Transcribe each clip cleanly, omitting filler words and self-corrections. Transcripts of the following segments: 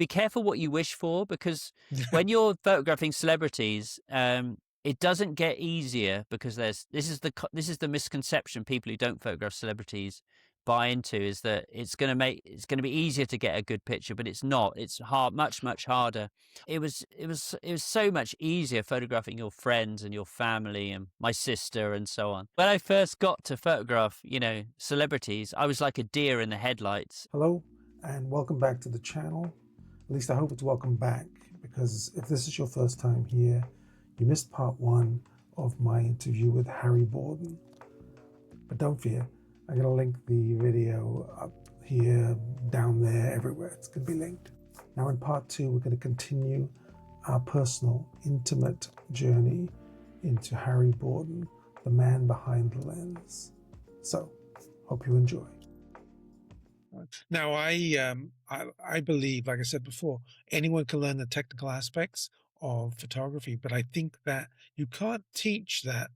be careful what you wish for, because when you're photographing celebrities, it doesn't get easier, because this is the misconception people who don't photograph celebrities buy into, is that it's going to be easier to get a good picture, but it's not. It's hard, much harder. It was so much easier photographing your friends and your family and my sister and so on. When I first got to photograph, celebrities, I was like a deer in the headlights. Hello and welcome back to the channel. At least I hope it's welcome back, because if this is your first time here, you missed part 1 of my interview with Harry Borden. But don't fear, I'm going to link the video up here, down there, everywhere. It's going to be linked. Now in part 2, we're going to continue our personal, intimate journey into Harry Borden, the man behind the lens. So, hope you enjoy. Now, I believe, like I said before, anyone can learn the technical aspects of photography, but I think that you can't teach that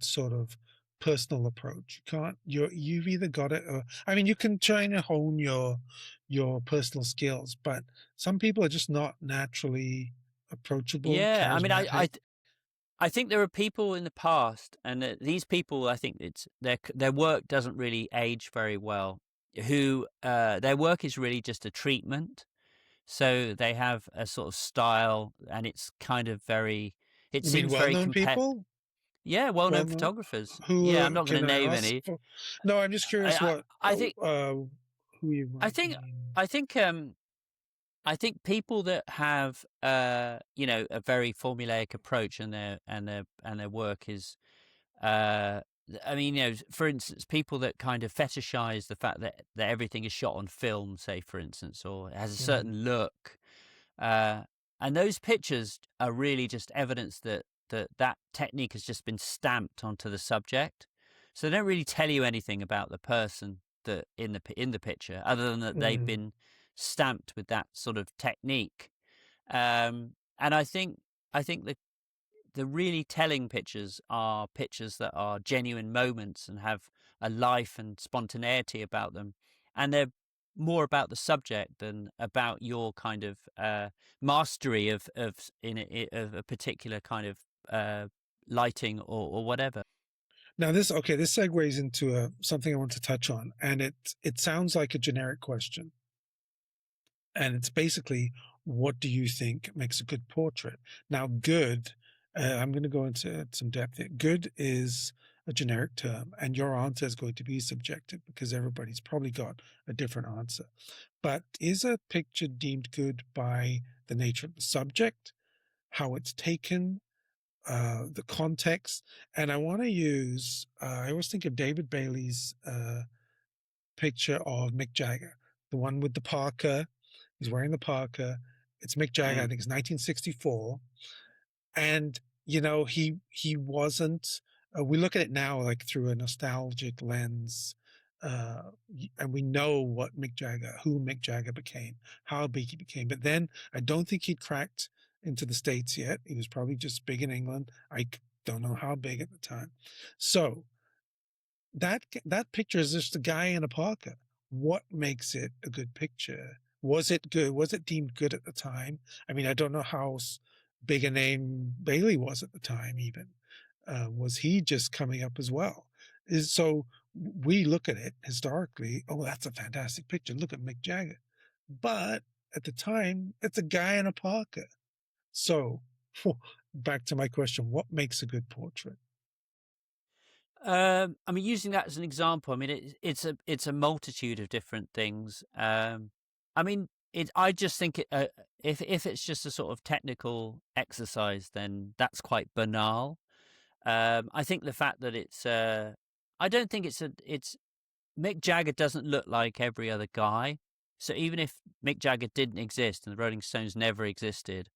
sort of personal approach. You've either got it, or you can try and hone your personal skills, but some people are just not naturally approachable. Yeah, I think there are people in the past, and these people, I think it's their work doesn't really age very well. Who their work is really just a treatment. So they have a sort of style, and it's kind of very. It You seems mean very well-known people? Yeah, well-known photographers. Who? Yeah, I'm not going Can to I name ask any. No, I'm just curious. I think. Who you I might think. mean. I think people that have a very formulaic approach, and their work is. For instance, people that kind of fetishize the fact that everything is shot on film, say, for instance, or it has a certain look. And those pictures are really just evidence that technique has just been stamped onto the subject. So they don't really tell you anything about the person that in the picture, other than that they've been stamped with that sort of technique. And I think the really telling pictures are pictures that are genuine moments and have a life and spontaneity about them, and they're more about the subject than about your kind of mastery of a particular kind of lighting or whatever. Now this segues into something I want to touch on, and it sounds like a generic question, and it's basically, what do you think makes a good portrait? Now, good. I'm going to go into some depth here. Good is a generic term, and your answer is going to be subjective, because everybody's probably got a different answer. But is a picture deemed good by the nature of the subject, how it's taken, the context? And I want to use, I always think of David Bailey's picture of Mick Jagger, the one with the parka. He's wearing the parka. It's Mick Jagger, I think it's 1964. And, he wasn't, we look at it now like through a nostalgic lens, and we know who Mick Jagger became, how big he became. But then I don't think he'd cracked into the States yet. He was probably just big in England. I don't know how big at the time. So that picture is just a guy in a parka. What makes it a good picture? Was it good? Was it deemed good at the time? I don't know how big a name Bailey was at the time even. Was he just coming up as well? So we look at it historically, oh, that's a fantastic picture. Look at Mick Jagger. But at the time, it's a guy in a parka. So back to my question, what makes a good portrait? Using that as an example, it's a multitude of different things. I just think if it's just a sort of technical exercise, then that's quite banal. I think the fact that I don't think it's Mick Jagger doesn't look like every other guy. So even if Mick Jagger didn't exist and the Rolling Stones never existed,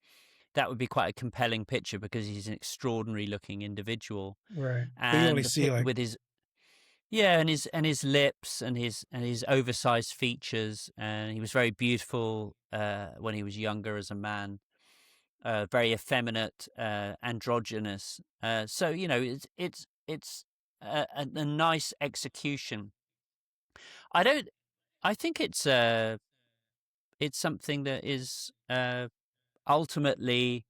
that would be quite a compelling picture, because he's an extraordinary looking individual. Right. And you only see with his his lips and his oversized features, and he was very beautiful when he was younger as a man, very effeminate, androgynous. So it's a nice execution. I think it's it's something that is ultimately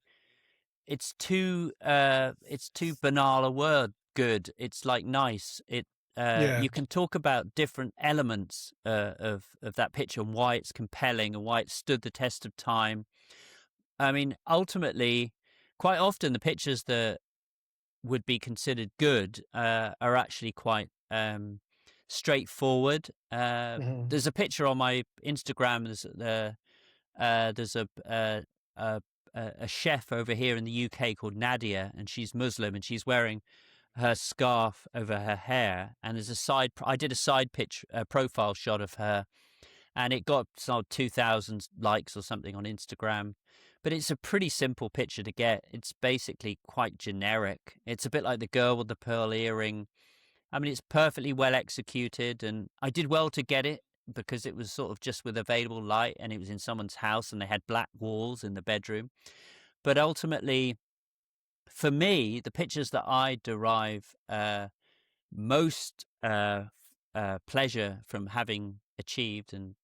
it's too banal a word. Good. It's like nice. Yeah. You can talk about different elements of that picture and why it's compelling and why it stood the test of time. I mean, ultimately, quite often the pictures that would be considered good are actually quite straightforward. Hmm. There's a picture on my Instagram. There's a a chef over here in the UK called Nadia, and she's Muslim, and she's wearing her scarf over her hair. And there's a side. I did a side pitch profile shot of her, and it got some 2,000 likes or something on Instagram. But it's a pretty simple picture to get. It's basically quite generic. It's a bit like the girl with the pearl earring. I mean, it's perfectly well executed, and I did well to get it because it was sort of just with available light, and it was in someone's house, and they had black walls in the bedroom. But ultimately, for me, the pictures that I derive most pleasure from having achieved and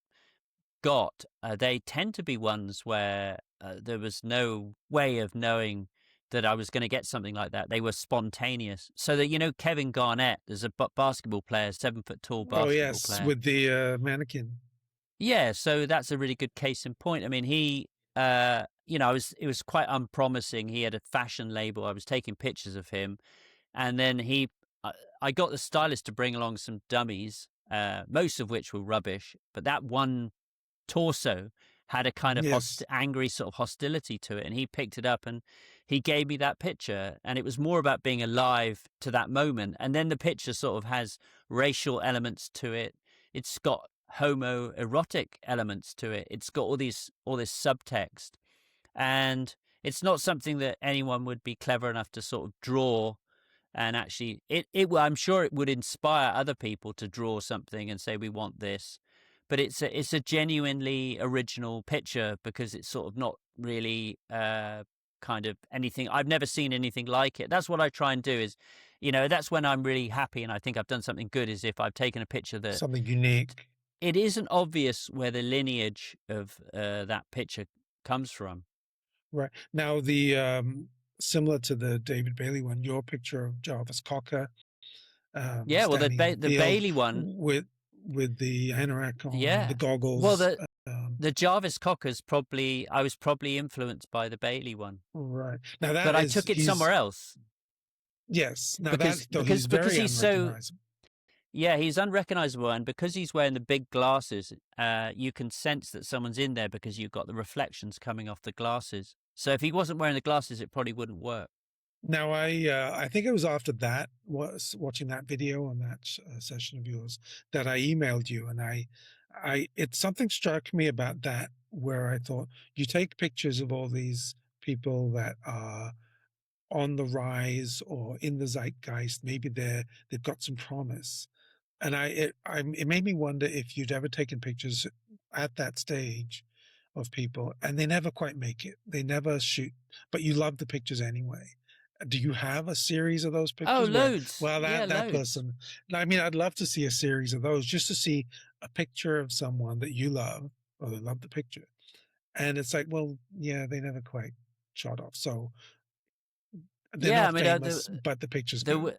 got, they tend to be ones where there was no way of knowing that I was going to get something like that. They were spontaneous. So that, Kevin Garnett, there's a basketball player, 7 foot tall Oh basketball yes, player. with the mannequin. Yeah, so that's a really good case in point. I mean, it was quite unpromising. He had a fashion label. I was taking pictures of him, and then I got the stylist to bring along some dummies, most of which were rubbish. But that one torso had a kind of Yes. angry sort of hostility to it, and he picked it up and he gave me that picture, and it was more about being alive to that moment. And then the picture sort of has racial elements to it. It's got homoerotic elements to it. It's got all this subtext, and it's not something that anyone would be clever enough to sort of draw. And actually, I'm sure it would inspire other people to draw something and say we want this, but it's a genuinely original picture because it's sort of not really kind of anything. I've never seen anything like it. That's what I try and do is, that's when I'm really happy and I think I've done something good, is if I've taken a picture that Something unique. it isn't obvious where the lineage of that picture comes from. Right. Now the similar to the David Bailey one, your picture of Jarvis Cocker Yeah, well, standing in the the field Bailey one, with the anorak on and the yeah. Well, goggles. the Jarvis Cocker's I was probably influenced by the Bailey one, Right. Now that but I is took it somewhere else yes. Now because that though he's very he's so, unrecognizable. yeah, he's unrecognizable, and because he's wearing the big glasses, you can sense that someone's in there because you've got the reflections coming off the glasses. So if he wasn't wearing the glasses, it probably wouldn't work. Now I think it was after that was watching that video on that session of yours that I emailed you, and it's something struck me about that where I thought you take pictures of all these people that are on the rise or in the zeitgeist. Maybe they've got some promise, and it made me wonder if you'd ever taken pictures at that stage of people and they never quite make it. They never shoot, but you love the pictures anyway. Do you have a series of those Oh, pictures where, loads. well, Yeah, that loads. person, I mean, I'd love to see a series of those just to see a picture of someone that you love or they love the picture. And it's like, well, yeah, they never quite shot off. So they're Yeah, I not mean, famous, but the picture's good.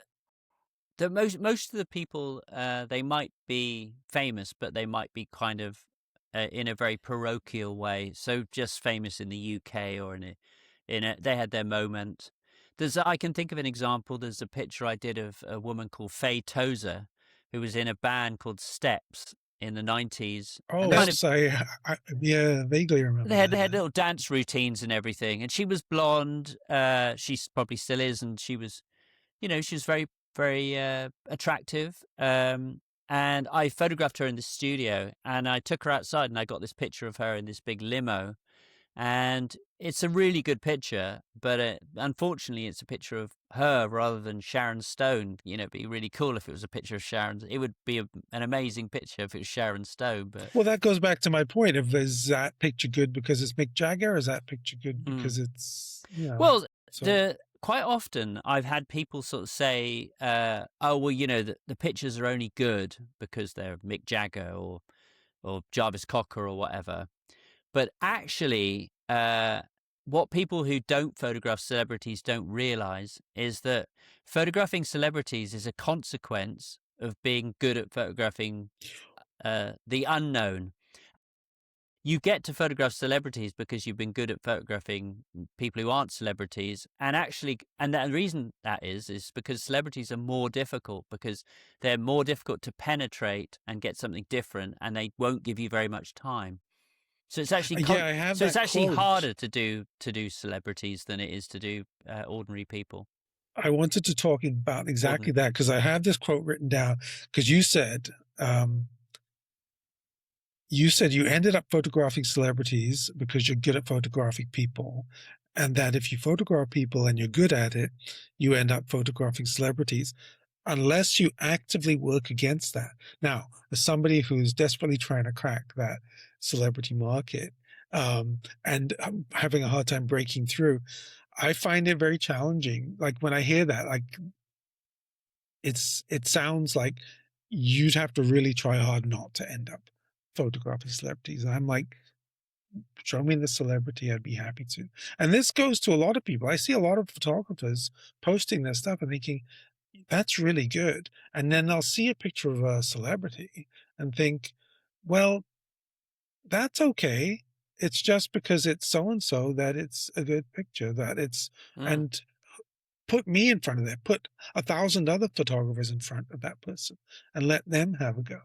the most of the people, they might be famous, but they might be kind of in a very parochial way. So just famous in the UK or they had their moment. I can think of an example. There's a picture I did of a woman called Faye Tozer, who was in a band called Steps in the 90s, Oh, and kind of yes, yeah, vaguely remember they had that. little dance routines and everything. And she was blonde. She probably still is, and she was, she was very, very attractive. And I photographed her in the studio, and I took her outside, and I got this picture of her in this big limo. And it's a really good picture, but unfortunately, it's a picture of her rather than Sharon Stone. It'd be really cool if it was a picture of Sharon. It would be an amazing picture if it was Sharon Stone. But Well, that goes back to my point of is that picture good because it's Mick Jagger, or is that picture good mm. because it's, Well, so quite often I've had people sort of say, "Oh, well, the pictures are only good because they're Mick Jagger or Jarvis Cocker or whatever." But actually, what people who don't photograph celebrities don't realize is that photographing celebrities is a consequence of being good at photographing the unknown. You get to photograph celebrities because you've been good at photographing people who aren't celebrities, and the reason that is because celebrities are more difficult because they're more difficult to penetrate and get something different, and they won't give you very much time. So it's actually Yeah, I have that quote. harder to do celebrities than it is to do ordinary people. I wanted to talk about exactly Ordinary. that because I have this quote written down because um, you said you ended up photographing celebrities because you're good at photographing people, and that if you photograph people and you're good at it, you end up photographing celebrities unless you actively work against that. Now, as somebody who's desperately trying to crack that celebrity market, and having a hard time breaking through, I find it very challenging. Like when I hear that, like it sounds like you'd have to really try hard not to end up photographing celebrities. And I'm like, show me the celebrity, I'd be happy to. And this goes to a lot of people. I see a lot of photographers posting their stuff and thinking, that's really good. And then I'll see a picture of a celebrity and think, well, that's okay. It's just because it's so and so that it's a good picture, that it's, Mm. and put me in front of that, put 1,000 other photographers in front of that person and let them have a go.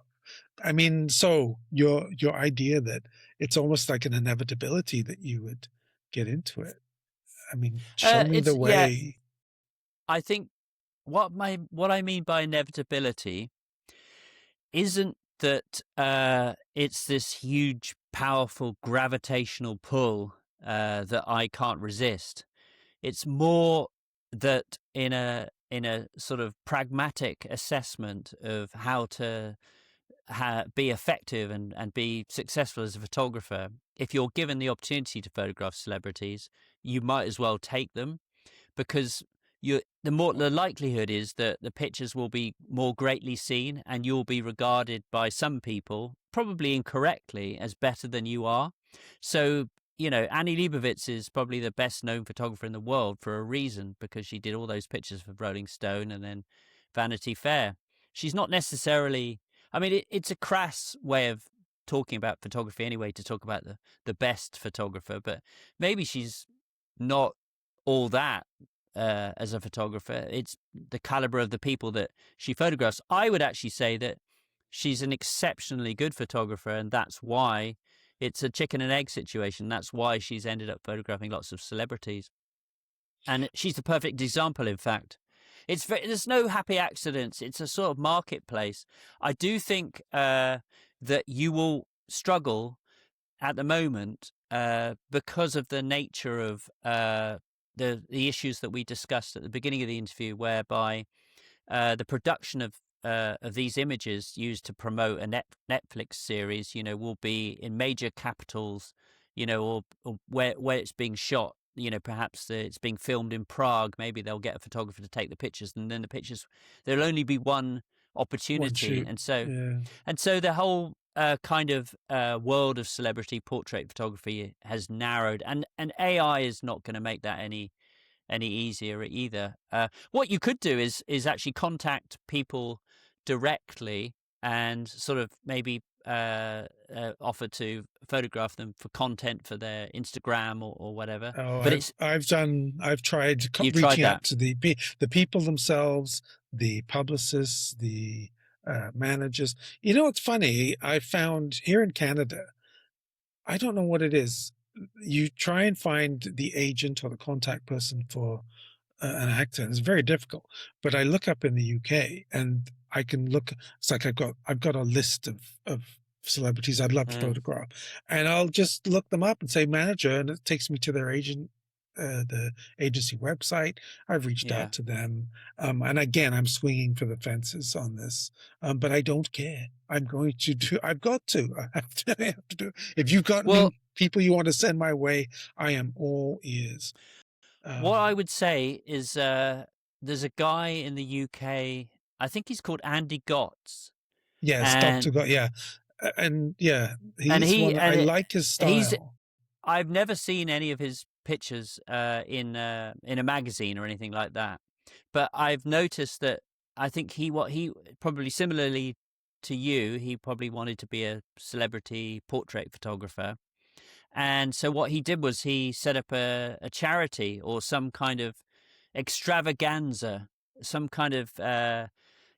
I mean, so your idea that it's almost like an inevitability that you would get into it. I mean, show me It's the way. I think what I mean by inevitability isn't that it's this huge, powerful gravitational pull that I can't resist. It's more that in a sort of pragmatic assessment of how to be effective and be successful as a photographer, if you're given the opportunity to photograph celebrities, you might as well take them because the likelihood is that the pictures will be more greatly seen and you'll be regarded by some people, probably incorrectly, as better than you are. So, Annie Leibovitz is probably the best known photographer in the world for a reason, because she did all those pictures for Rolling Stone and then Vanity Fair. She's not necessarily, I mean, it's a crass way of talking about photography anyway, to talk about the best photographer, but maybe she's not all that as a photographer. It's the caliber of the people that she photographs. I would actually say that she's an exceptionally good photographer, and that's why it's a chicken and egg situation. That's why she's ended up photographing lots of celebrities. And she's the perfect example, in fact. There's no happy accidents. It's a sort of marketplace. I do think that you will struggle at the moment because of the nature of the issues that we discussed at the beginning of the interview, whereby the production of these images used to promote a Netflix series, will be in major capitals, or where it's being shot. Perhaps it's being filmed in Prague. Maybe they'll get a photographer to take the pictures, and then there'll only be one One opportunity, shoot. and so Yeah. the whole kind of world of celebrity portrait photography has narrowed, and AI is not going to make that any easier either. What you could do is actually contact people directly and sort of maybe offer to photograph them for content for their Instagram or whatever. Oh, But I've tried you've tried reaching out that. to the people themselves, the publicists, the managers. You know, it's funny. I found here in Canada, I don't know what it is. You try and find the agent or the contact person for an actor. It's very difficult. But I look up in the UK and I can look. It's like I've got a list of celebrities I'd love to Mm, photograph, and I'll just look them up and say manager, and it takes me to their agent. The agency website. I've reached yeah. out to them, and again, I'm swinging for the fences on this, but I don't care. I'm going to do. I've got to. I have to. I have to do. If you've got Well, any people you want to send my way, I am all ears. what I Um, would say is there's a guy in the UK. I think he's called Andy Gotts, Yes, and Doctor God. Yeah, and yeah, and he's he one. I and it, like his he's style. I've never seen any of his pictures in a magazine or anything like that, but I've noticed that I think he probably similarly to you, he probably wanted to be a celebrity portrait photographer. And so what he did was he set up a charity or some kind of extravaganza, some kind of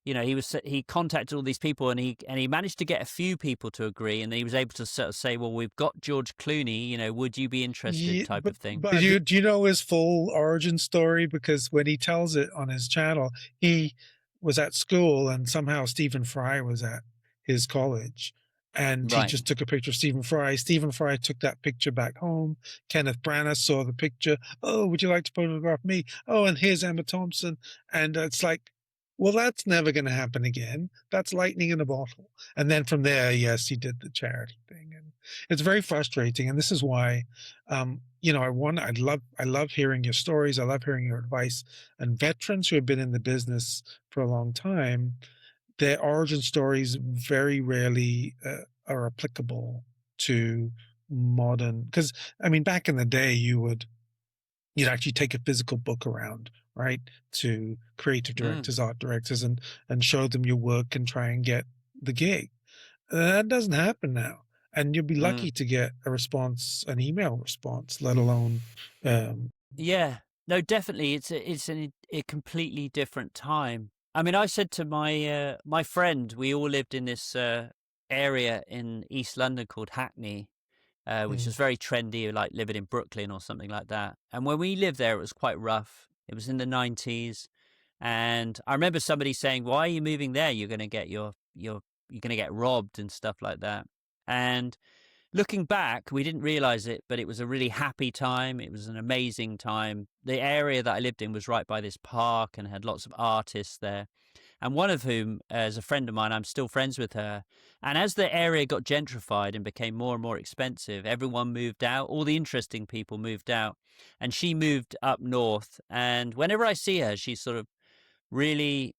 he contacted all these people, and he managed to get a few people to agree, and he was able to sort of say, well, we've got George Clooney, would you be interested, Yeah, type of thing. but do you know his full origin story? Because when he tells it on his channel, he was at school and somehow Stephen Fry was at his college, and he Right. just took a picture of Stephen Fry. Stephen Fry took that picture back home. Kenneth Branagh saw the picture. Oh, would you like to photograph me? Oh, and here's Emma Thompson. And it's like, well, that's never going to happen again. That's lightning in a bottle. And then from there, yes, he did the charity thing, and it's very frustrating. And this is why, I love hearing your stories. I love hearing your advice. And veterans who have been in the business for a long time, their origin stories very rarely are applicable to modern. Because I mean, back in the day, you'd actually take a physical book around, right, to creative Mm, directors, art directors, and show them your work and try and get the gig. That doesn't happen now, and you'll be mm. lucky to get a response, an email response, let alone. Um, Yeah, no, definitely. It's a completely different time. I mean, I said to my friend, we all lived in this area in East London called Hackney, which mm, was very trendy, like living in Brooklyn or something like that. And when we lived there, it was quite rough. It was in the 90s, and I remember somebody saying, "Why are you moving there? You're going to get you're going to get robbed and stuff like that." And looking back, we didn't realize it, but it was a really happy time. It was an amazing time. The area that I lived in was right by this park and had lots of artists there. And one of whom is a friend of mine. I'm still friends with her. And as the area got gentrified and became more and more expensive, everyone moved out. All the interesting people moved out. And she moved up north. And whenever I see her, she's sort of really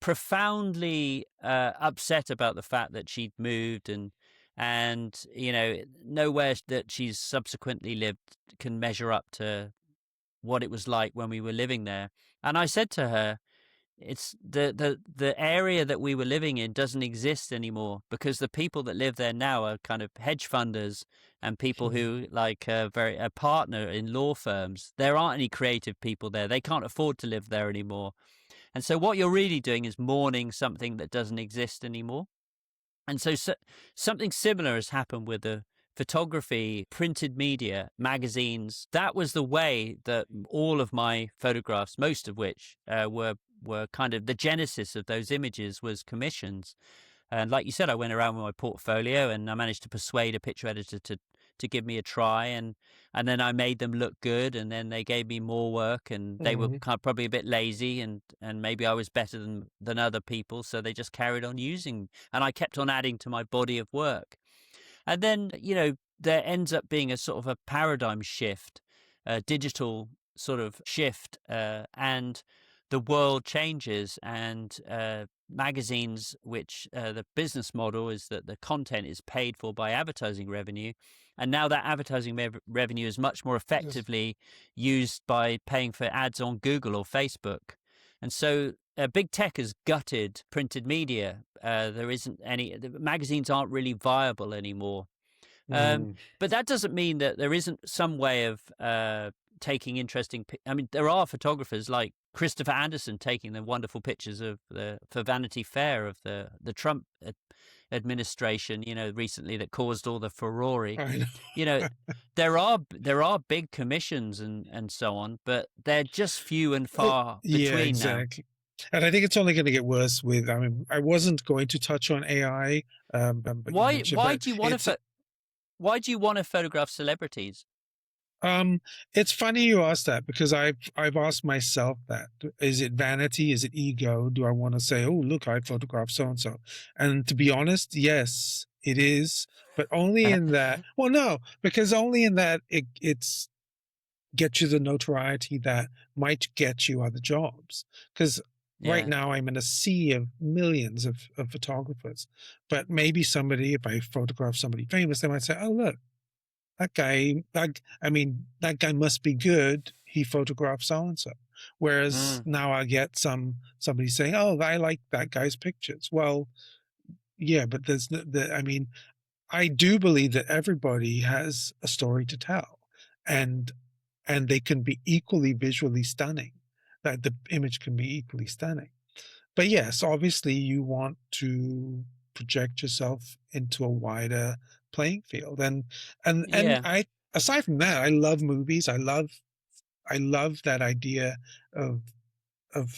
profoundly upset about the fact that she'd moved, and nowhere that she's subsequently lived can measure up to what it was like when we were living there. And I said to her, it's the area that we were living in doesn't exist anymore, because the people that live there now are kind of hedge funders and people mm, who like a partner in law firms. There aren't any creative people there. They can't afford to live there anymore. And so what you're really doing is mourning something that doesn't exist anymore. And so something similar has happened with the photography, printed media, magazines. That was the way that all of my photographs, most of which were kind of the genesis of those images, was commissions. And like you said, I went around with my portfolio and I managed to persuade a picture editor to give me a try, and then I made them look good, and then they gave me more work, and they were mm, kind of probably a bit lazy, and maybe I was better than other people, so they just carried on using, and I kept on adding to my body of work. And then, there ends up being a sort of a paradigm shift, a digital sort of shift, and the world changes, and magazines, which the business model is that the content is paid for by advertising revenue. And now that advertising revenue is much more just effectively used by paying for ads on Google or Facebook. And so big tech has gutted printed media. There isn't any, the magazines aren't really viable anymore. Um, mm, but that doesn't mean that there isn't some way of taking interesting. I mean, there are photographers like Christopher Anderson taking the wonderful pictures of for Vanity Fair of the Trump administration. Recently that caused all the furore. I know. You know, there are big commissions and so on, but they're just few and Oh, far yeah, between now. exactly. And I think it's only going to get worse with. I mean, I wasn't going to touch on AI, but you Why mentioned, why but do you want to it's why do you want to photograph celebrities? Um, it's funny you ask that because I've asked myself that. Is it vanity? Is it ego? Do I want to say, oh, look, I photographed so and so? And to be honest, yes, it is, but only in that. Well, no, because only in that it's gets you the notoriety that might get you other jobs. Because right Yeah. now I'm in a sea of millions of photographers, but maybe somebody, if I photograph somebody famous, they might say, oh, look. that guy, I mean, that guy must be good. He photographed so and so. Whereas Mm, now I get somebody saying, "Oh, I like that guy's pictures." Well, yeah, but I mean, I do believe that everybody has a story to tell, and they can be equally visually stunning. That the image can be equally stunning. But yes, obviously you want to project yourself into a wider playing field. And yeah. I aside from that, I love movies. I love that idea of of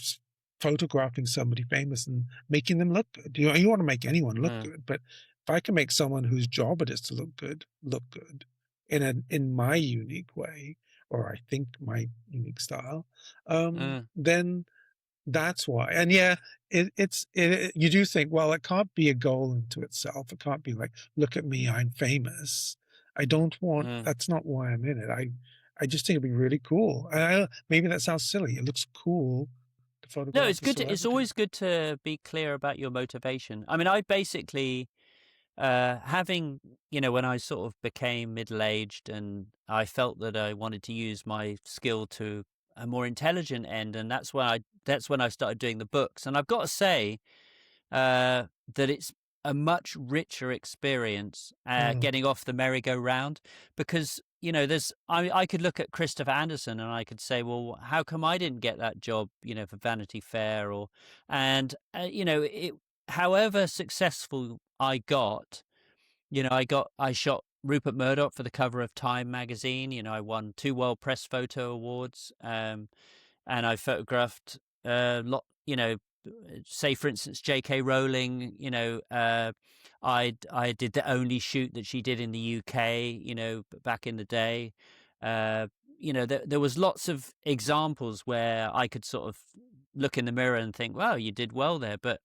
photographing somebody famous and making them look good. You know, you want to make anyone look Mm, good, but if I can make someone whose job it is to look good in my unique way, or I think my unique style, mm, then that's why. And yeah, you do think, well, it can't be a goal into itself. It can't be like, look at me, I'm famous. I don't want. mm. That's not why I'm in it. I just think it'd be really cool. And maybe that sounds silly. It looks cool to No, photograph it's a good. It's celebrity. always good to be clear about your motivation. I mean, I basically, having, when I sort of became middle aged and I felt that I wanted to use my skill to a more intelligent end, and that's when I started doing the books. And I've got to say, that it's a much richer experience Mm, getting off the merry-go-round, because there's I could look at Christopher Anderson and I could say, well, how come I didn't get that job, for Vanity Fair, or and it, however successful I got, I shot Rupert Murdoch for the cover of Time magazine. I won 2 World Press Photo Awards, and I photographed lot. Say for instance, J.K. Rowling. I did the only shoot that she did in the UK. Back in the day. Uh, there was lots of examples where I could sort of look in the mirror and think, "Wow, you did well there." But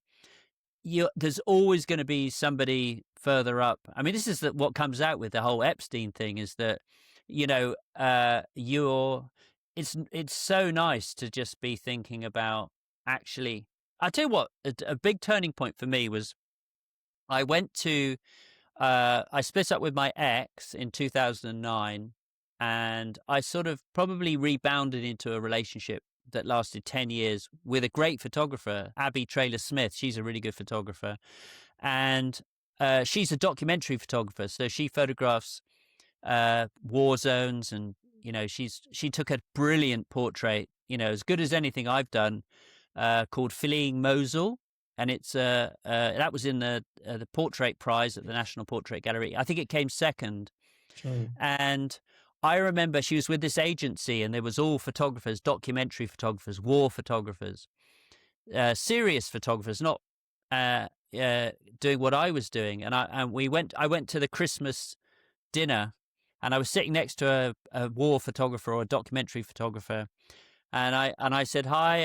there's always going to be somebody further up. I mean, this is what comes out with the whole Epstein thing, is that you're it's so nice to just be thinking about, actually. I tell you what, a big turning point for me was, I went to I split up with my ex in 2009, and I sort of probably rebounded into a relationship that lasted 10 years with a great photographer, Abby Traylor Smith. She's a really good photographer. And she's a documentary photographer. So she photographs war zones, and she took a brilliant portrait, as good as anything I've done, called Fleeing Mosul, and it's that was in the portrait prize at the National Portrait Gallery. I think it came second. sure. And I remember she was with this agency, and there was all photographers, documentary photographers, war photographers, serious photographers, not uh, doing what I was doing. I went to the Christmas dinner, and I was sitting next to a war photographer or a documentary photographer, and I said, "Hi,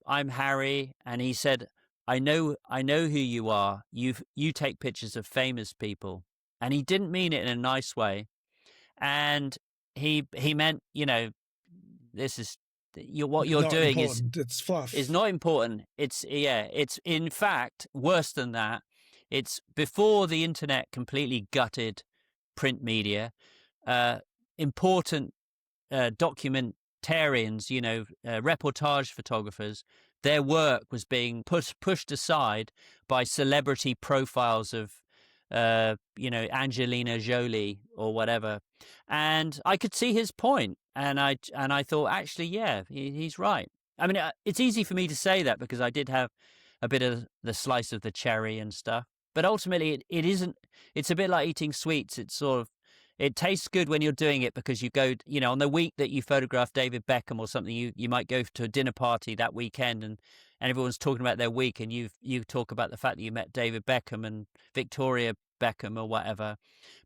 I'm Harry," and he said, "I know who you are. You take pictures of famous people," and he didn't mean it in a nice way, and he meant, this is what you're Not doing important. It's is fluff. not important. It's in fact worse than that. It's before the internet completely gutted print media. Uh, Important documentarians, reportage photographers, their work was being pushed aside by celebrity profiles of, Angelina Jolie or whatever. And I could see his point, and I thought, actually, yeah, he's right. I mean, it's easy for me to say that because I did have a bit of the slice of the cherry and stuff. But ultimately, it isn't. It's a bit like eating sweets. It's sort of, it tastes good when you're doing it because you go, on the week that you photograph David Beckham or something, you might go to a dinner party that weekend, and everyone's talking about their week, and you talk about the fact that you met David Beckham and Victoria Beckham or whatever.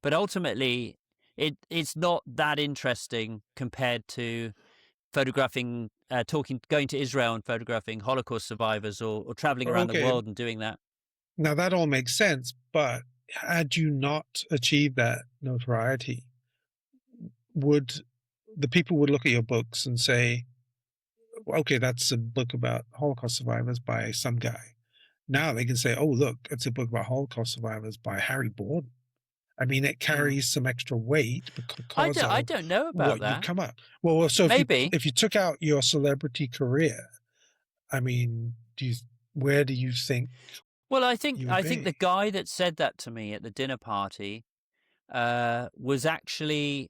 But ultimately, it's not that interesting compared to photographing, going to Israel and photographing Holocaust survivors, or traveling around the Okay, world and doing that. now that all makes sense. But had you not achieved that notoriety, would the people would look at your books and say, okay, that's a book about Holocaust survivors by some guy. Now they can say, oh, look, it's a book about Holocaust survivors by Harry Borden. I mean, it Mm. carries some extra weight because I of don't know about what you've that. come up. Well, so Maybe. if you took out your celebrity career, I mean, where do you think Well, you would I think be? the guy that said that to me at the dinner party was actually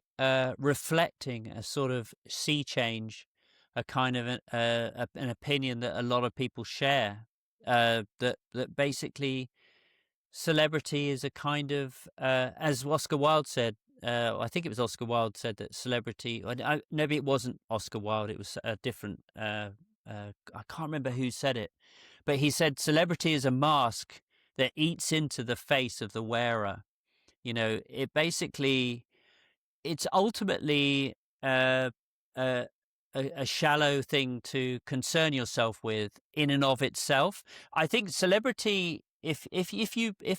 reflecting a sort of sea change, a kind of an opinion that a lot of people share. That basically celebrity is a kind of, as Oscar Wilde said. I think it was Oscar Wilde said that celebrity. Maybe it wasn't Oscar Wilde. It was a different. I can't remember who said it, but he said celebrity is a mask that eats into the face of the wearer. It basically, it's ultimately uh, a, a shallow thing to concern yourself with in and of itself. I think celebrity, if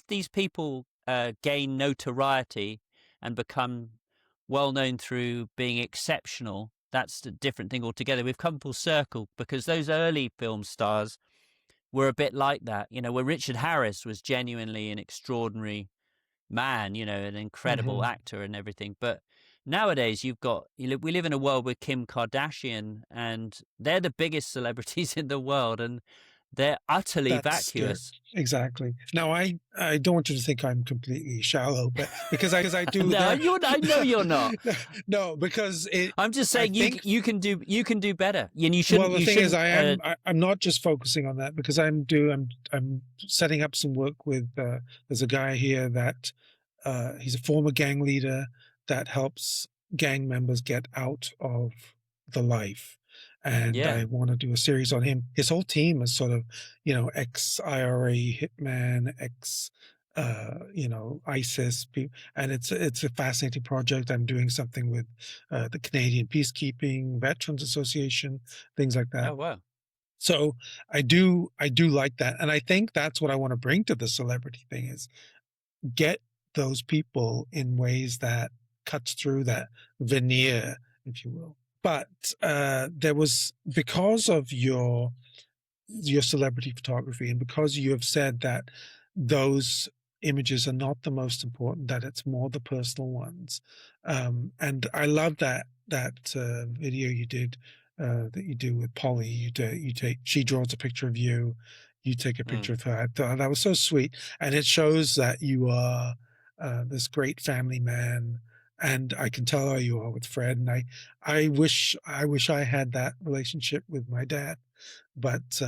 these people gain notoriety and become well known through being exceptional, that's a different thing altogether. We've come full circle because those early film stars were a bit like that. Where Richard Harris was genuinely an extraordinary man, an incredible Hmm. actor and everything. But nowadays, we live in a world with Kim Kardashian, and they're the biggest celebrities in the world, and they're utterly That's scary. vacuous. Exactly. Now, I don't want you to think I'm completely shallow, but because I do No, there. I know you're not. No, because I'm just I saying think. you can do better, and Well, the you thing is, shouldn't. I'm not just focusing on that because I'm setting up some work with. There's a guy here that he's a former gang leader that helps gang members get out of the life. And Yeah. I want to do a series on him. His whole team is sort of, ex IRA hitman, ex, ISIS, and it's a fascinating project. I'm doing something with the Canadian Peacekeeping Veterans Association, things like that. Oh wow. So I do like that, and I think that's what I want to bring to the celebrity thing is get those people in ways that cuts through that veneer, if you will. But there was because of your celebrity photography and because you have said that those images are not the most important, that it's more the personal ones. And I love that video you did that you do with Polly. You take she draws a picture of you, you take a picture Mm. of her. I thought that was so sweet, and it shows that you are this great family man. And I can tell how you are with Fred. And I wish I had that relationship with my dad, but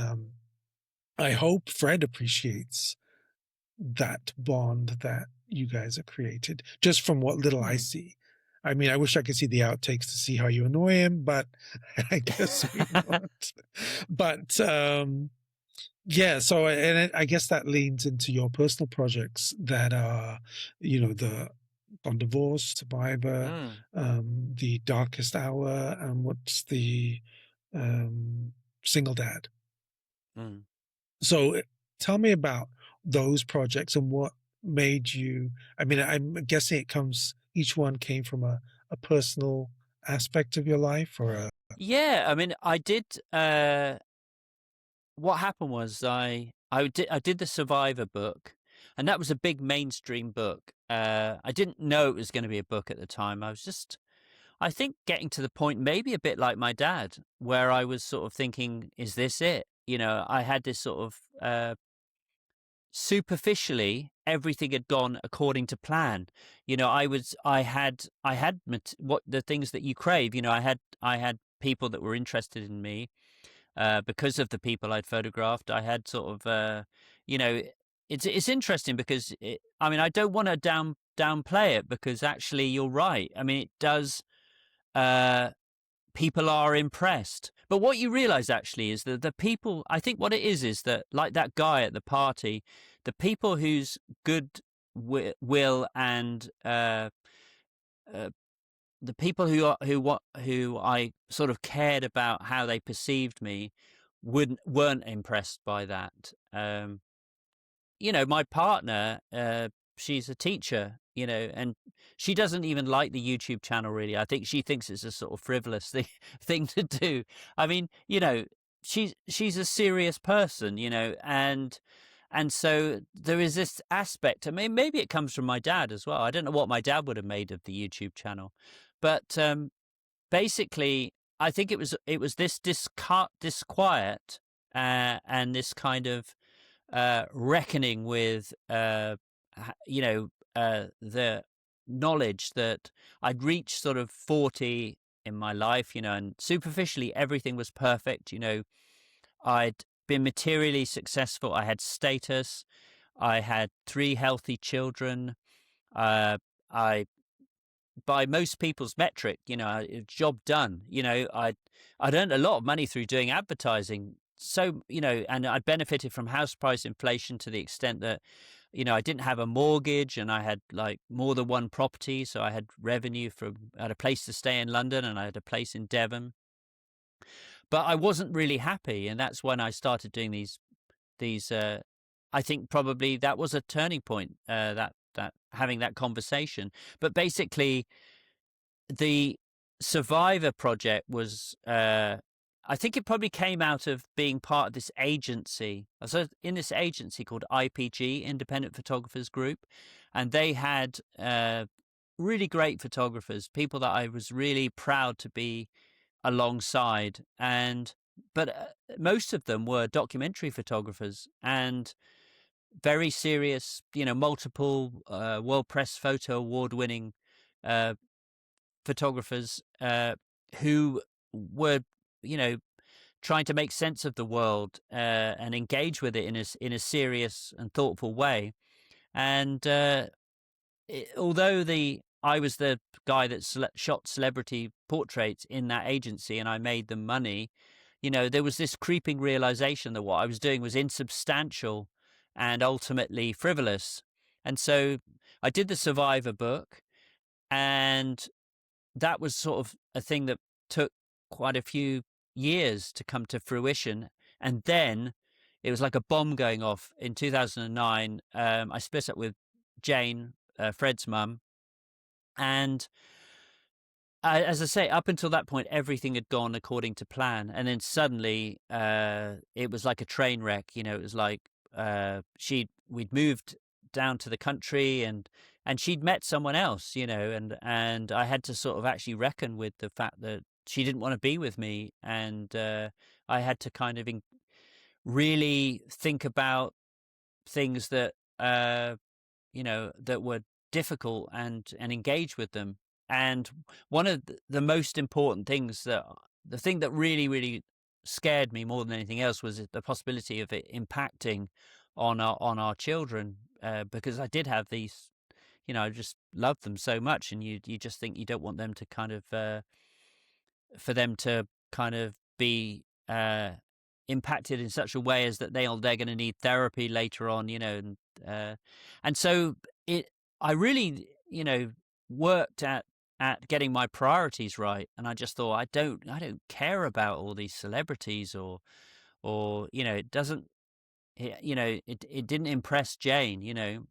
I hope Fred appreciates that bond that you guys have created, just from what little I Mm. see. I mean, I wish I could see the outtakes to see how you annoy him, but I guess we won't. But yeah, so I guess that leans into your personal projects that are, the on divorce, survivor, Mm. the darkest hour, and what's the um, single dad. Mm. So tell me about those projects and what made you. I mean, I'm guessing each one came from a personal aspect of your life or a. Yeah, I mean, I did. What happened was I did the Survivor book, and that was a big mainstream book. I didn't know it was going to be a book at the time. I was just, I think, getting to the point, maybe a bit like my dad, where I was sort of thinking, "Is this it?" I had this sort of superficially everything had gone according to plan. I had what the things that you crave. I had people that were interested in me because of the people I'd photographed. I had sort of, you know, it's interesting because I mean, I don't want to downplay it because actually you're right. I mean, it does. Uh, People are impressed, but what you realize actually is that the people. I think what it is that like that guy at the party, the people whose good will and uh, the people who I sort of cared about how they perceived me weren't impressed by that. My partner, she's a teacher, and she doesn't even like the YouTube channel really. I think she thinks it's a sort of frivolous thing to do. I mean, she's a serious person, and And so there is this aspect. I mean, maybe it comes from my dad as well. I don't know what my dad would have made of the YouTube channel, but basically, I think it was this disquiet and this kind of reckoning with the knowledge that I'd reached sort of 40 in my life, and superficially everything was perfect. I'd been materially successful. I had status. I had 3 healthy children. I, by most people's metric, job done. I'd earned a lot of money through doing advertising. So, and I benefited from house price inflation to the extent that, I didn't have a mortgage and I had like more than one property. So I had revenue I had a place to stay in London and I had a place in Devon. But I wasn't really happy. And that's when I started doing these, I think probably that was a turning point, that having that conversation. But basically, the Survivor project was, I think it probably came out of being part of this agency. I was in this agency called IPG, Independent Photographers Group, and they had really great photographers, people that I was really proud to be alongside. But most of them were documentary photographers and very serious, multiple World Press Photo Award winning photographers who were, trying to make sense of the world and engage with it in a serious and thoughtful way. And although I was the guy that shot celebrity portraits in that agency and I made them money, there was this creeping realization that what I was doing was insubstantial and ultimately frivolous. And so I did the Survivor book, and that was sort of a thing that took quite a few years to come to fruition. And then it was like a bomb going off in 2009. I split up with Jane, Fred's mum. And as I say, up until that point, everything had gone according to plan. And then suddenly it was like a train wreck. It was like we'd moved down to the country and she'd met someone else, and I had to sort of actually reckon with the fact that she didn't want to be with me. And I had to kind of really think about things that, that were difficult and engage with them. And one of the most important things the thing that really, really scared me more than anything else was the possibility of it impacting on our children, because I did have these, I just loved them so much, and you just think you don't want them to kind of, for them to kind of be impacted in such a way as that they're going to need therapy later on, and so I really, worked at getting my priorities right. And I just thought, I don't care about all these celebrities or, it doesn't, it didn't impress Jane.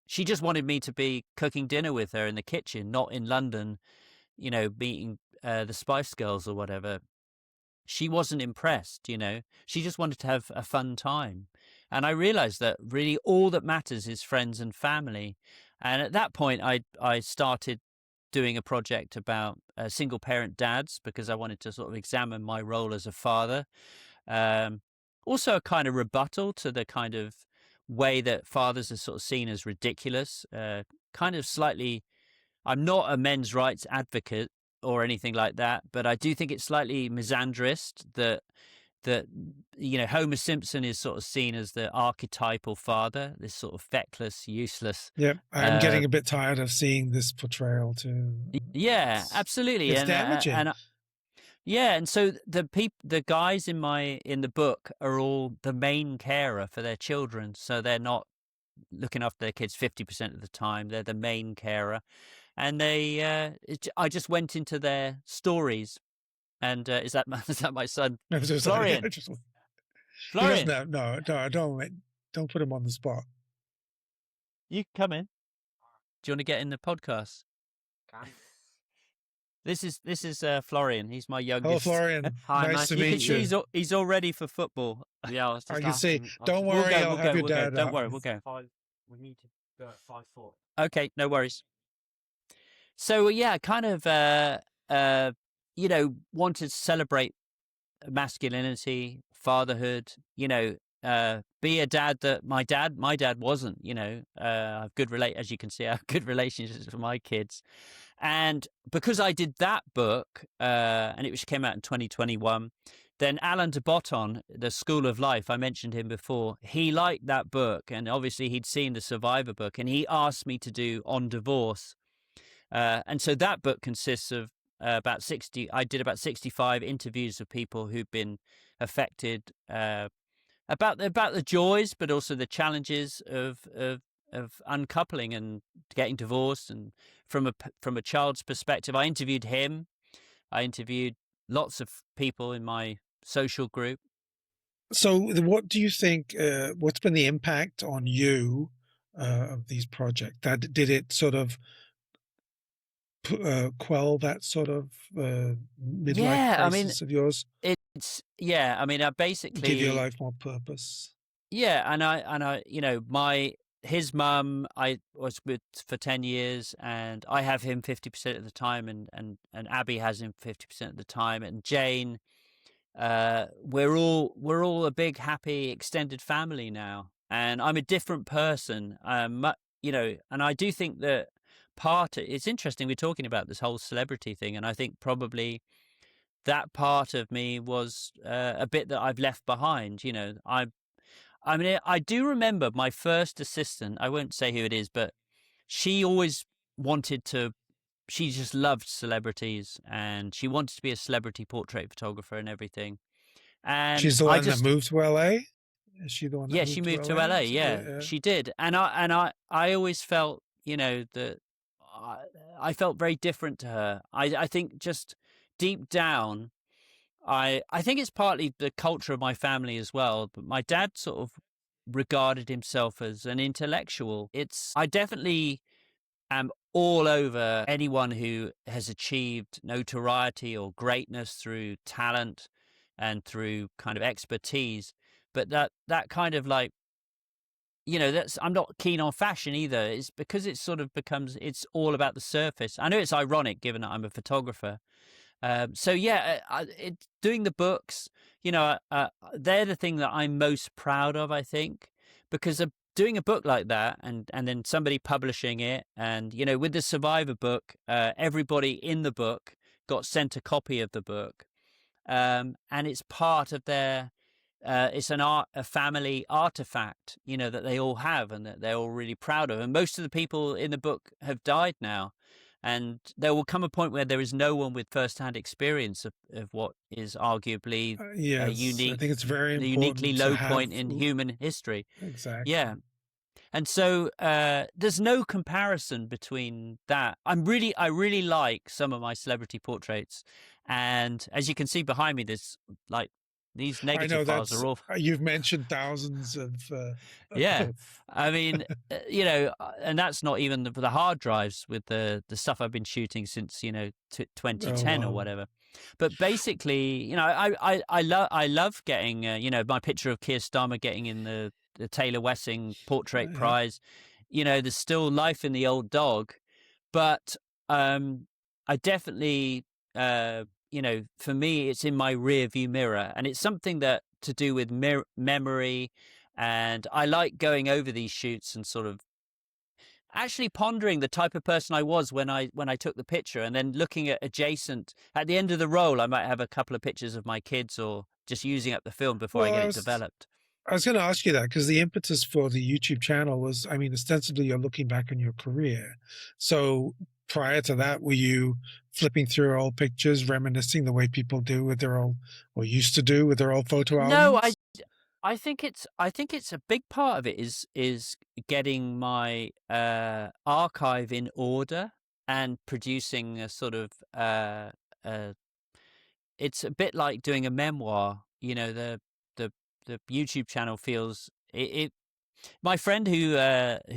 She just wanted me to be cooking dinner with her in the kitchen, not in London, meeting the Spice Girls or whatever. She wasn't impressed, she just wanted to have a fun time. And I realized that really all that matters is friends and family. And at that point, I started doing a project about single parent dads, because I wanted to sort of examine my role as a father. Also a kind of rebuttal to the kind of way that fathers are sort of seen as ridiculous, kind of slightly. I'm not a men's rights advocate or anything like that, but I do think it's slightly misandrist that Homer Simpson is sort of seen as the archetypal father, this sort of feckless, useless. Yeah, I'm getting a bit tired of seeing this portrayal too. Yeah, absolutely. It's damaging. And so the guys in the book are all the main carer for their children, so they're not looking after their kids 50% of the time. They're the main carer, and I just went into their stories. And is that my son? No, Florian. Florian. No, don't put him on the spot. You come in. Do you want to get in the podcast? This is Florian. He's my Hello, youngest. Florian. Hi, Nice nice to to You can meet meet see you. you. he's all ready for football. Yeah, I was I just can see. asking. Don't We'll worry, go. I'll We'll have go. your We'll go. dad Don't out. worry. We'll go. We need to go at 5:40. Okay, no worries. So yeah, kind of wanted to celebrate masculinity, fatherhood. Be a dad that my dad wasn't. I have as you can see, I have good relationships with my kids. And because I did that book, and it came out in 2021, then Alan de Botton, The School of Life, I mentioned him before, he liked that book. And obviously he'd seen the Survivor book, and he asked me to do On Divorce. And so that book consists of I did about 65 interviews with people who've been affected, about the joys, but also the challenges of uncoupling and getting divorced. And from a child's perspective, I interviewed him. I interviewed lots of people in my social group. So, what do you think? What's been the impact on you of these projects? That did it sort of quell that sort of midlife Yeah, I mean, crisis of yours? I mean, I Give your basically, life more purpose? yeah, and I, his mum I was with for 10 years, and I have him 50% of the time, and Abby has him 50% of the time, and Jane, we're all a big happy extended family now, and I'm a different person. And I do think that it's interesting we're talking about this whole celebrity thing, and I think probably that part of me was a bit that I've left behind. I mean, I do remember my first assistant. I won't say who it is, but she always wanted to. She just loved celebrities, and she wanted to be a celebrity portrait photographer and everything. And She's the I one that just, moved to LA. Is she the one that yeah, she moved to moved to LA? LA. Yeah, she did. And I always felt, that I, I felt very different to her. I think just deep down, I think it's partly the culture of my family as well, but my dad sort of regarded himself as an intellectual. I definitely am all over anyone who has achieved notoriety or greatness through talent and through kind of expertise. But that kind of like, that's I'm not keen on fashion either. It's because it sort of becomes it's all about the surface. I know it's ironic given that I'm a photographer. So yeah, doing the books, they're the thing that I'm most proud of, I think, because of doing a book like that, and then somebody publishing it, and with the Survivor book, everybody in the book got sent a copy of the book, and it's part of their. It's a family artifact, that they all have and that they're all really proud of. And most of the people in the book have died now. And there will come a point where there is no one with first-hand experience of what is arguably a Yes, I think it's very the uniquely important to low have point in human history. exactly. Yeah. And so there's no comparison between that. I really like some of my celebrity portraits. And as you can see behind me, there's like these I negative know files that's are all you've mentioned thousands of yeah. I mean, and that's not even the hard drives with the stuff I've been shooting since, oh 2010 or wow. whatever. But basically, I love getting, my picture of Keir Starmer getting in the Taylor Wessing Portrait Yeah. Prize. There's still life in the old dog, but I definitely, for me, it's in my rear view mirror, and it's something that to do with memory. And I like going over these shoots and sort of actually pondering the type of person I was when I took the picture, and then looking at the end of the roll, I might have a couple of pictures of my kids or just using up the film before I Well, get it developed. I was going to ask you that because the impetus for the YouTube channel was, I mean, ostensibly you're looking back on your career. So prior to that, were you flipping through old pictures, reminiscing the way people do with their old, or used to do with their old photo No, albums? I think it's a big part of it is getting my archive in order and producing a sort of uh it's a bit like doing a memoir. The YouTube channel feels it. My friend who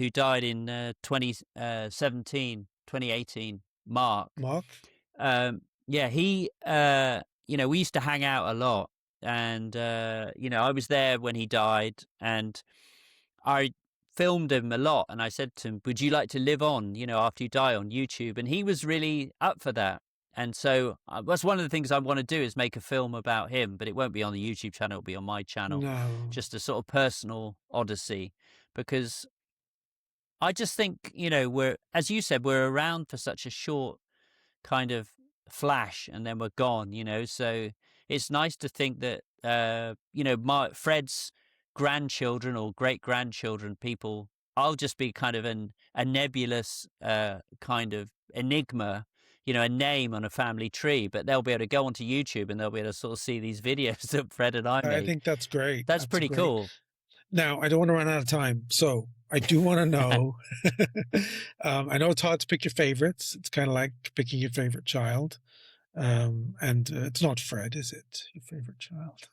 died in 2018, Mark. Mark? yeah, he, we used to hang out a lot, and I was there when he died, and I filmed him a lot, and I said to him, "Would you like to live on, after you die on YouTube?" And he was really up for that. And so that's one of the things I want to do is make a film about him, but it won't be on the YouTube channel; it'll be on my channel, No. just a sort of personal odyssey, because I just think, we're, as you said, we're around for such a short kind of flash and then we're gone, so it's nice to think that my Fred's grandchildren or great grandchildren, people, I'll just be kind of a nebulous kind of enigma, a name on a family tree, but they'll be able to go onto YouTube and they'll be able to sort of see these videos that Fred and I I made. think that's great. That's That's pretty great. cool. Now, I don't want to run out of time, so I do want to know. I know it's hard to pick your favorites. It's kind of like picking your favorite child. And it's not Fred, is it? Your favorite child?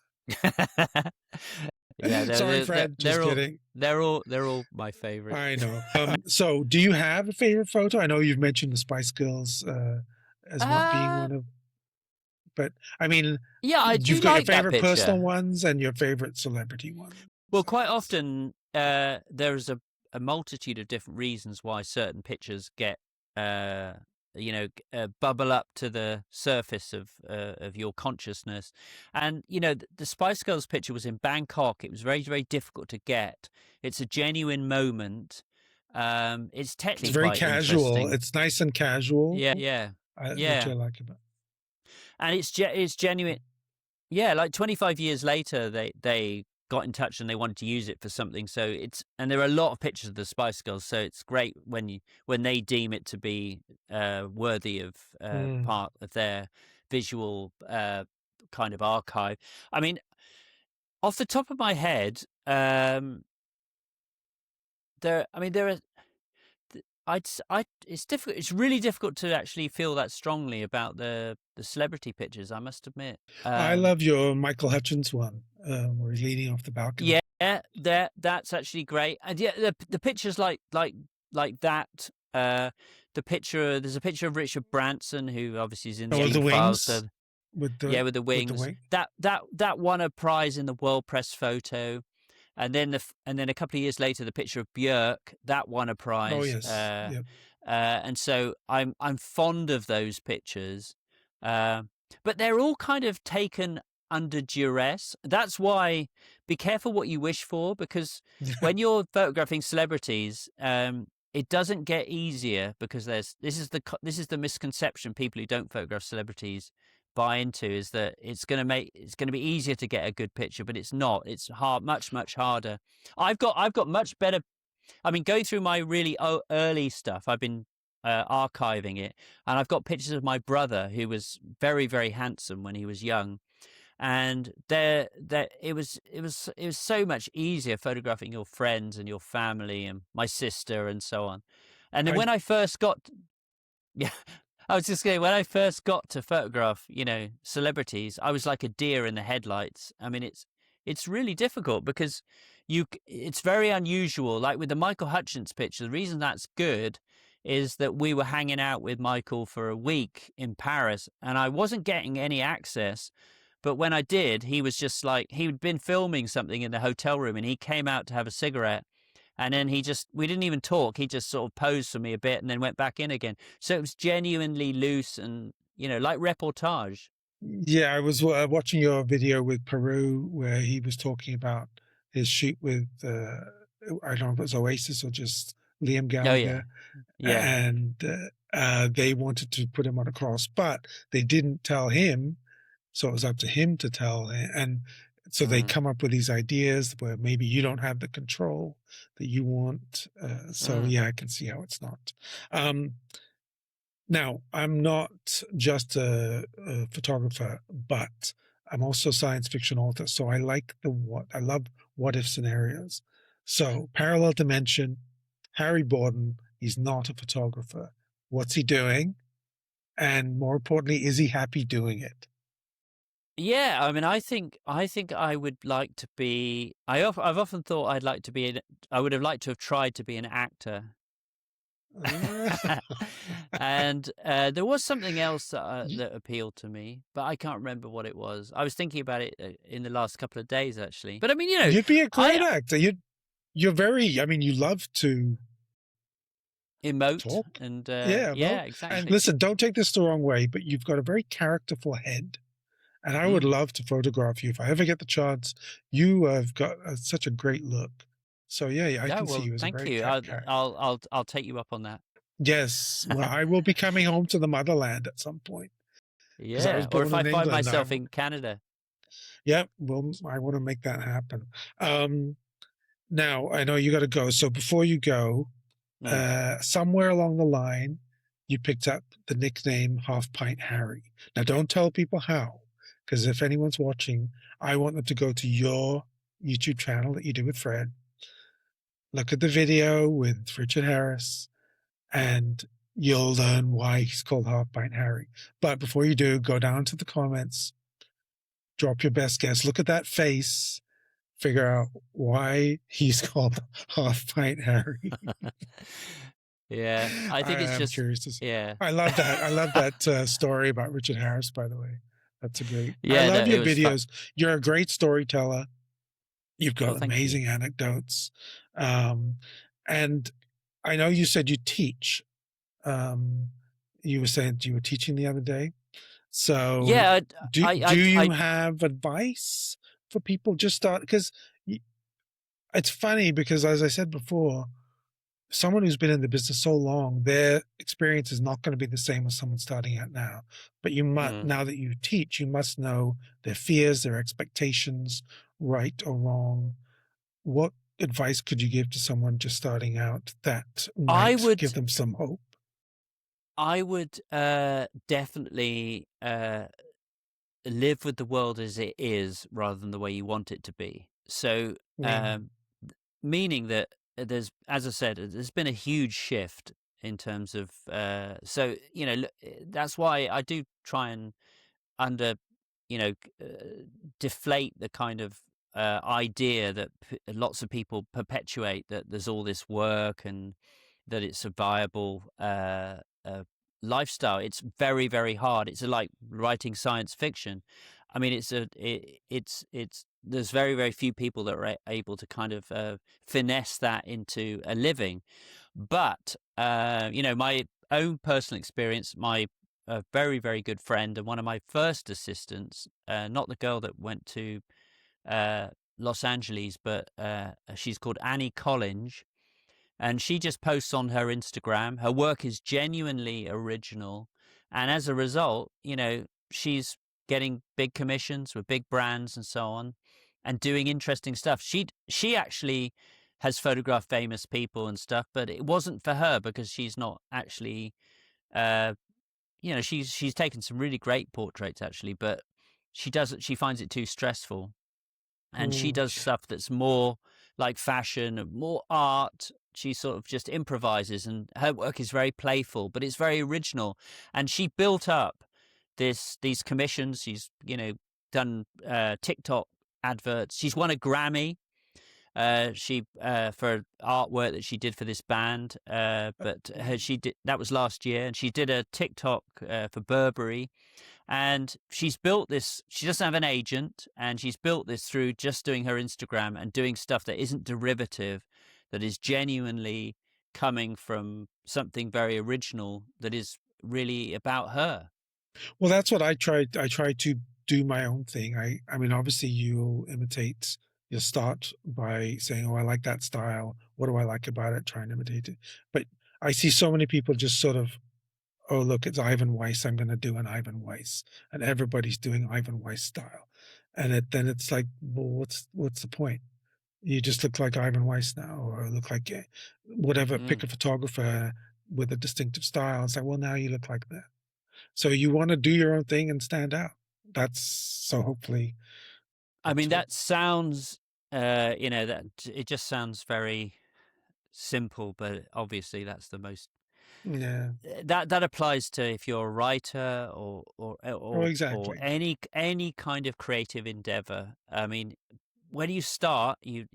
Yeah, Sorry, Fred. Just kidding. They're all my favorite. I know. So, do you have a favorite photo? I know you've mentioned the Spice Girls as one being one of, but I mean, yeah, I do you've got like your favorite that picture. personal ones and your favorite celebrity ones. Well, quite often there's a multitude of different reasons why certain pictures get bubble up to the surface of your consciousness. And the Spice Girls picture was in Bangkok. It was very, very difficult to get. It's a genuine moment. It's technically It's very quite casual. interesting. It's nice and casual. Yeah. Which I like about. And it's genuine. Yeah, like 25 years later, they got in touch and they wanted to use it for something. So and there are a lot of pictures of the Spice Girls. So it's great when they deem it to be worthy of part of their visual kind of archive. I mean, off the top of my head, there are. It's difficult. It's really difficult to actually feel that strongly about the celebrity pictures, I must admit. I love your Michael Hutchence one, where he's leaning off the balcony. Yeah, that's actually great. And yeah, the pictures like that. The picture. There's a picture of Richard Branson, who obviously is in the X-Files. So, with the wings. That won a prize in the World Press Photo. And then a couple of years later, the picture of Björk, that won a prize. Oh yes. Yep. And so I'm fond of those pictures, but they're all kind of taken under duress. That's why be careful what you wish for, because when you're photographing celebrities, it doesn't get easier, because this is the misconception people who don't photograph celebrities buy into, is that it's going to be easier to get a good picture, but it's not. It's hard, much harder. I've got much better. I mean, go through my really early stuff. I've been archiving it, and I've got pictures of my brother, who was very, very handsome when he was young, and it was so much easier photographing your friends and your family and my sister and so on. And then when I first got, yeah. I was just saying, when I first got to photograph, celebrities, I was like a deer in the headlights. I mean, it's really difficult, because it's very unusual. Like with the Michael Hutchence picture, the reason that's good is that we were hanging out with Michael for a week in Paris, and I wasn't getting any access. But when I did, he was just like, he'd been filming something in the hotel room, and he came out to have a cigarette. And then we didn't even talk. He just sort of posed for me a bit and then went back in again. So it was genuinely loose and, like reportage. Yeah, I was watching your video with Peru, where he was talking about his shoot with, I don't know if it was Oasis or just Liam Gallagher. Oh, yeah. And they wanted to put him on a cross, but they didn't tell him. So it was up to him to tell him. And so they come up with these ideas where maybe you don't have the control that you want. Yeah, I can see how it's not. Now, I'm not just a photographer, but I'm also a science fiction author. So I love what if scenarios. So parallel dimension, Harry Borden, he's not a photographer. What's he doing? And more importantly, is he happy doing it? Yeah, I mean, I think I would like to be. I've often thought I would have liked to have tried to be an actor, And there was something else that, Y- that appealed to me, but I can't remember what it was. I was thinking about it in the last couple of days, actually. But I mean, You'd be a great I actor. You're very. I mean, you love to emote talk. and Yeah, yeah, and exactly. listen, don't take this the wrong way, but you've got a very characterful head. And I would Mm. love to photograph you if I ever get the chance. You have got such a great look. So yeah, I Yeah, can see well, you as a thank very you. character. I'll take you up on that. Yes, well, I will be coming home to the motherland at some point because I was Yeah, or if born I in find England. myself in Canada. Yeah, well, I want to make that happen. Now I know you got to go. So before you go, Mm. somewhere along the line, you picked up the nickname Half Pint Harry. Now, don't tell people how, because if anyone's watching, I want them to go to your YouTube channel that you do with Fred, look at the video with Richard Harris, and you'll learn why he's called Half Pint Harry. But before you do, go down to the comments, drop your best guess, look at that face, figure out why he's called Half Pint Harry. Yeah, I I think it's am just curious to see. yeah. I love that. I love that story about Richard Harris, by the way. That's a great. I Yeah, no, love it your was fun. videos. You're a great storyteller. You've Oh, got thank you. amazing anecdotes. Um, and I know you said you teach. Um, you were saying you were teaching the other day. So Yeah, do you have advice for people just start? Because it's funny because as I said before, someone who's been in the business so long, their experience is not going to be the same as someone starting out now. But you must, mm. now that you teach, you must know their fears, their expectations, right or wrong. What advice could you give to someone just starting out that I might give would them some hope? I would definitely live with the world as it is rather than the way you want it to be. So, Meaning, meaning that there's, as I said, there's been a huge shift in terms of. So that's why I do try and under, you know, deflate the kind of idea that lots of people perpetuate that there's all this work and that it's a viable lifestyle. It's very, very hard. It's like writing science fiction. I mean, it's there's very, very few people that are able to kind of finesse that into a living. But my own personal experience, my a very, very good friend and one of my first assistants, not the girl that went to uh, Los Angeles, but she's called Annie Collinge, and she just posts on her Instagram. Her work is genuinely original, and as a result, she's getting big commissions with big brands and so on, and doing interesting stuff. She actually has photographed famous people and stuff, but it wasn't for her because she's not actually. Uh, she's taken some really great portraits actually, but she finds it too stressful, and she mm, does stuff that's more like fashion, more art. She sort of just improvises, and her work is very playful, but it's very original. And she built up these commissions. She's done TikTok adverts. She's won a Grammy. She for artwork that she did for this band, but she did that was last year, and she did a TikTok for Burberry, and she's built this. She doesn't have an agent, and she's built this through just doing her Instagram and doing stuff that isn't derivative, that is genuinely coming from something very original that is really about her. well, that's what I tried. I tried to do my own thing. I mean, obviously, you'll imitate. You'll start by saying, "Oh, I like that style. What do I like about it?" Try and imitate it. But I see so many people just sort of, "Oh, look, it's Ivan Weiss. I'm going to do an Ivan Weiss," and everybody's doing Ivan Weiss style, and then it's like, well, what's the point? You just look like Ivan Weiss now, or look like whatever. Pick Mm. a photographer with a distinctive style. It's like, well, now you look like that. So you want to do your own thing and stand out. That's so hopefully I that's mean, what. that sounds, that it just sounds very simple, but obviously that's the most Yeah. that applies to if you're a writer Oh, or exactly. any kind of creative endeavor. I mean, when you start, you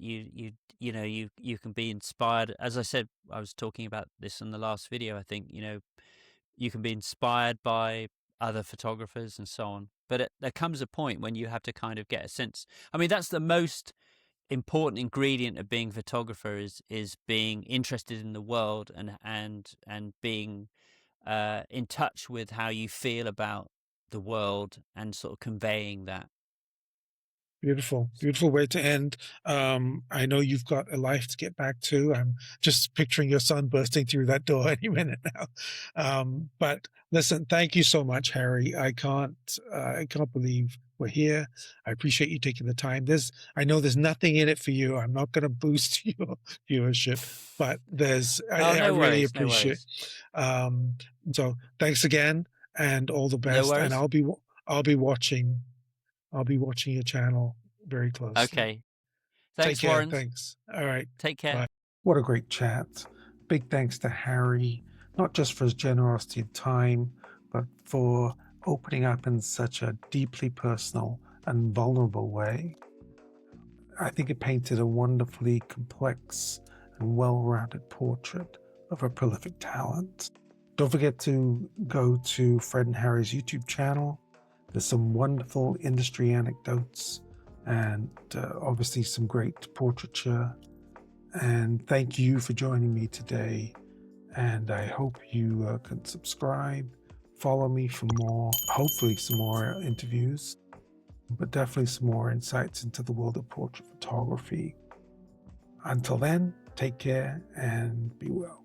you know, you can be inspired. As I said, I was talking about this in the last video. I think, you know, you can be inspired by other photographers and so on. But there comes a point when you have to kind of get a sense. I mean, that's the most important ingredient of being a photographer is being interested in the world and being in touch with how you feel about the world and sort of conveying that. Beautiful, beautiful way to end. I know you've got a life to get back to. I'm just picturing your son bursting through that door any minute now. But listen, thank you so much, Harry. I can't believe we're here. I appreciate you taking the time. I know there's nothing in it for you. I'm not going to boost your viewership, but I No really worries, no appreciate. worries. So thanks again, and all the No best. And worries. I'll be watching. I'll be watching your channel very closely. Okay. Take Thanks, care. Warren. Thanks. All right. Take care. Bye. What a great chat. Big thanks to Harry, not just for his generosity of time, but for opening up in such a deeply personal and vulnerable way. I think it painted a wonderfully complex and well-rounded portrait of a prolific talent. Don't forget to go to Fred and Harry's YouTube channel. There's some wonderful industry anecdotes and obviously some great portraiture. And thank you for joining me today. And I hope you can subscribe, follow me for more, hopefully some more interviews, but definitely some more insights into the world of portrait photography. Until then, take care and be well.